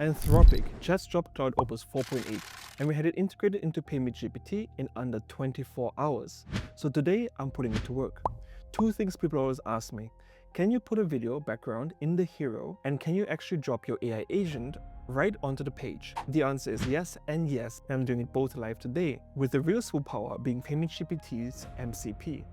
Anthropic just dropped Claude Opus 4.8 and we had it integrated into PayMeGPT in under 24 hours. So today I'm putting it to work. Two things people always ask me: can you put a video background in the hero, and can you actually drop your AI agent right onto the page? The answer is yes and yes, and I'm doing it both live today, with the real superpower being PayMeGPT's MCP.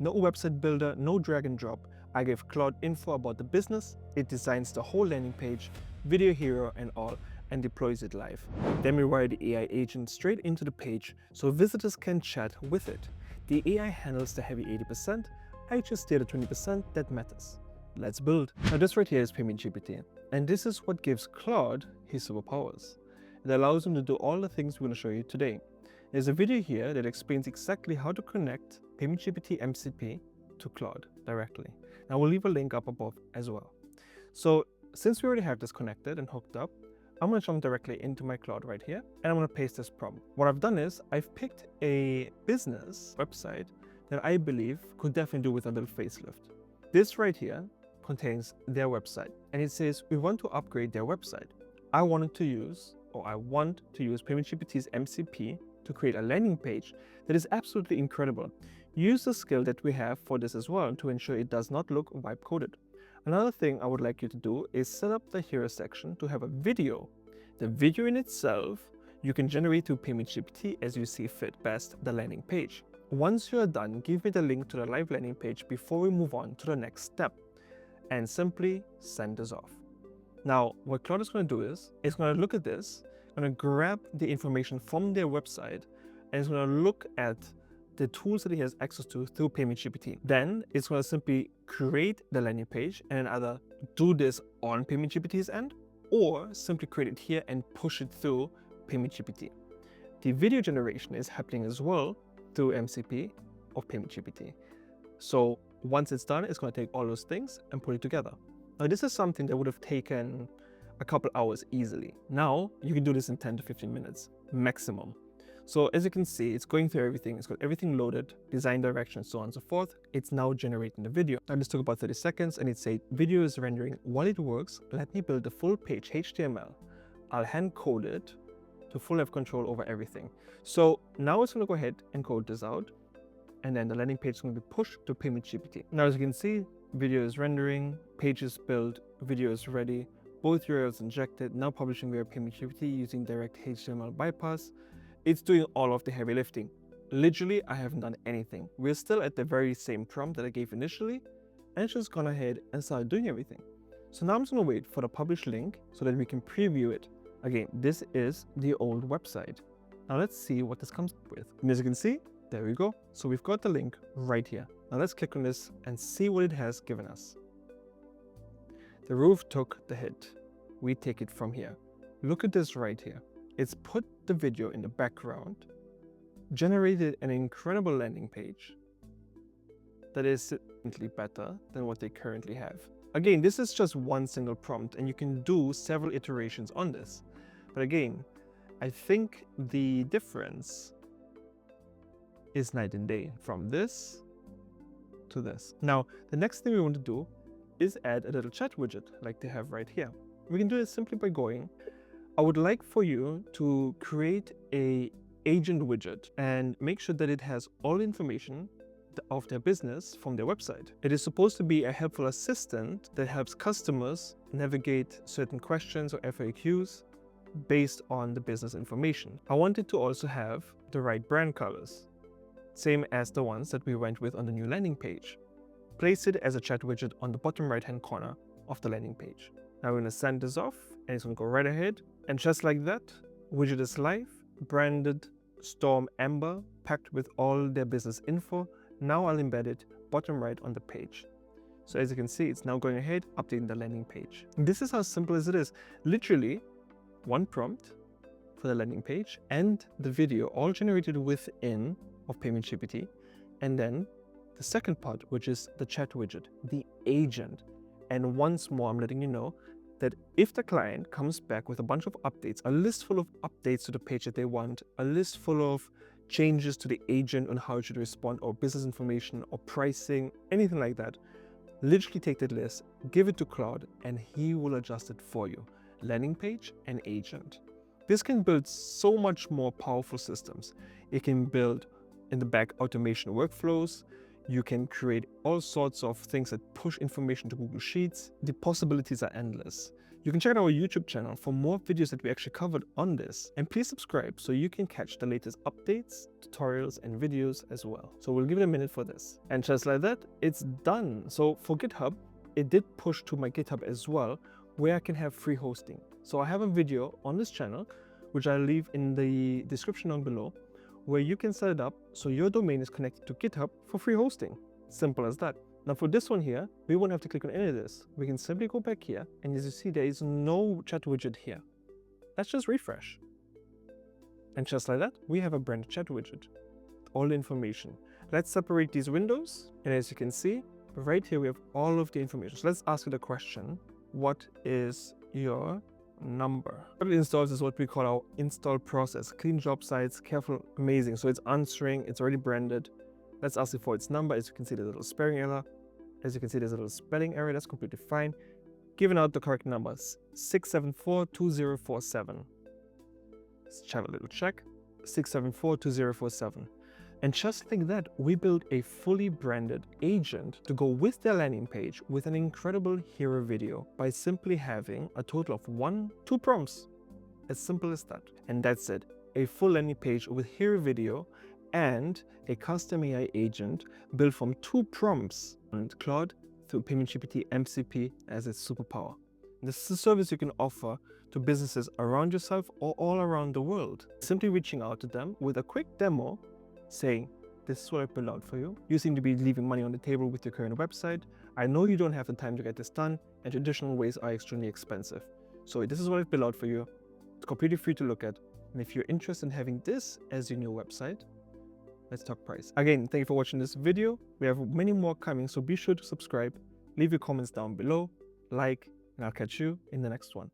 No website builder, no drag and drop. I give Claude info about the business, it designs the whole landing page, video hero and all, and deploys it live. Then we wire the AI agent straight into the page so visitors can chat with it. The AI handles the heavy 80%, I just steer the 20% that matters. Let's build. Now this right here is PayMeGPT, and this is what gives Claude his superpowers. It allows him to do all the things we're going to show you today. There's a video here that explains exactly how to connect PayMeGPT MCP to Claude directly. Now we'll leave a link up above as well. So since we already have this connected and hooked up, I'm going to jump directly into my Claude right here, and I'm going to paste this prompt. What I've done is I've picked a business website that I believe could definitely do with a little facelift. This right here contains their website, and it says we want to upgrade their website. I want to use PayMeGPT's MCP to create a landing page that is absolutely incredible. Use the skill that we have for this as well to ensure it does not look vibe coded. Another thing I would like you to do is set up the hero section to have a video. The video in itself you can generate through PayMeGPT as you see fit best the landing page. Once you are done, give me the link to the live landing page before we move on to the next step, and simply send this off. Now what Claude is going to do is it's going to look at this, going to grab the information from their website, and it's going to look at the tools that he has access to through PayMeGPT. Then it's going to simply create the landing page and either do this on PayMeGPT's end or simply create it here and push it through PayMeGPT. The video generation is happening as well through MCP of PayMeGPT. So once it's done, it's going to take all those things and put it together. Now this is something that would have taken a couple hours easily. Now you can do this in 10 to 15 minutes maximum. So as you can see, it's going through everything. It's got everything loaded, design direction, so on and so forth. It's now generating the video. Now this took about 30 seconds and it said, video is rendering. While it works, let me build the full page HTML. I'll hand code it to full have control over everything. So now it's going to go ahead and code this out. And then the landing page is going to be pushed to PayMeGPT. Now as you can see, video is rendering, page is built, video is ready, both URLs injected, now publishing via PayMeGPT using direct HTML bypass. It's doing all of the heavy lifting. Literally, I haven't done anything. We're still at the very same prompt that I gave initially, and it's just gone ahead and started doing everything. So now I'm just going to wait for the publish link so that we can preview it. Again, this is the old website. Now let's see what this comes up with. And as you can see, there we go. So we've got the link right here. Now let's click on this and see what it has given us. The roof took the hit. We take it from here. Look at this right here. It's put the video in the background, generated an incredible landing page that is significantly better than what they currently have. Again, this is just one single prompt and you can do several iterations on this. But again, I think the difference is night and day from this to this. Now, the next thing we want to do is add a little chat widget like they have right here. We can do this simply by going, I would like for you to create a agent widget and make sure that it has all information of their business from their website. It is supposed to be a helpful assistant that helps customers navigate certain questions or FAQs based on the business information. I want it to also have the right brand colors, same as the ones that we went with on the new landing page. Place it as a chat widget on the bottom right hand corner of the landing page. Now we're going to send this off and it's going to go right ahead. And just like that, widget is live, branded Storm Amber, packed with all their business info. Now I'll embed it bottom right on the page. So as you can see, it's now going ahead, updating the landing page. This is how simple as it is. Literally one prompt for the landing page and the video all generated within of PayMeGPT. And then the second part, which is the chat widget, the agent. And once more, I'm letting you know that if the client comes back with a bunch of updates, a list full of updates to the page that they want, a list full of changes to the agent on how it should respond, or business information or pricing, anything like that, literally take that list, give it to Claude, and he will adjust it for you. landing page, and agent. This can build so much more powerful systems. It can build in the back automation workflows. You can create all sorts of things that push information to Google Sheets. The possibilities are endless. You can check out our YouTube channel for more videos that we actually covered on this. And please subscribe so you can catch the latest updates, tutorials, and videos as well. So we'll give it a minute for this. And just like that, it's done. So for GitHub, it did push to my GitHub as well, where I can have free hosting. So I have a video on this channel, which I'll leave in the description down below, where you can set it up so your domain is connected to GitHub for free hosting. Simple as that. Now for this one here, we won't have to click on any of this. We can simply go back here, and as you see, there is no chat widget here. Let's just refresh. And just like that, we have a brand chat widget. All the information. Let's separate these windows, and as you can see, right here we have all of the information. So let's ask it a question. What is your number? What it installs is what we call our install process. Clean job sites, careful, amazing. So it's answering, it's already branded. Let's ask it for its number. As you can see, there's a little spelling error. As you can see, there's a little spelling error. That's completely fine. Giving out the correct numbers, 6742047. Let's have a little check. 6742047. And just like that, we built a fully branded agent to go with their landing page with an incredible hero video by simply having a total of 2 prompts. As simple as that. And that's it. A full landing page with hero video and a custom AI agent built from 2 prompts and Claude through PayMeGPT MCP as its superpower. This is a service you can offer to businesses around yourself or all around the world. Simply reaching out to them with a quick demo saying, this is what I built out for you. You seem to be leaving money on the table with your current website. I know you don't have the time to get this done, and traditional ways are extremely expensive. So this is what I've built out for you. It's completely free to look at. And if you're interested in having this as your new website, let's talk price. Again, thank you for watching this video. We have many more coming, so be sure to subscribe, leave your comments down below, like, and I'll catch you in the next one.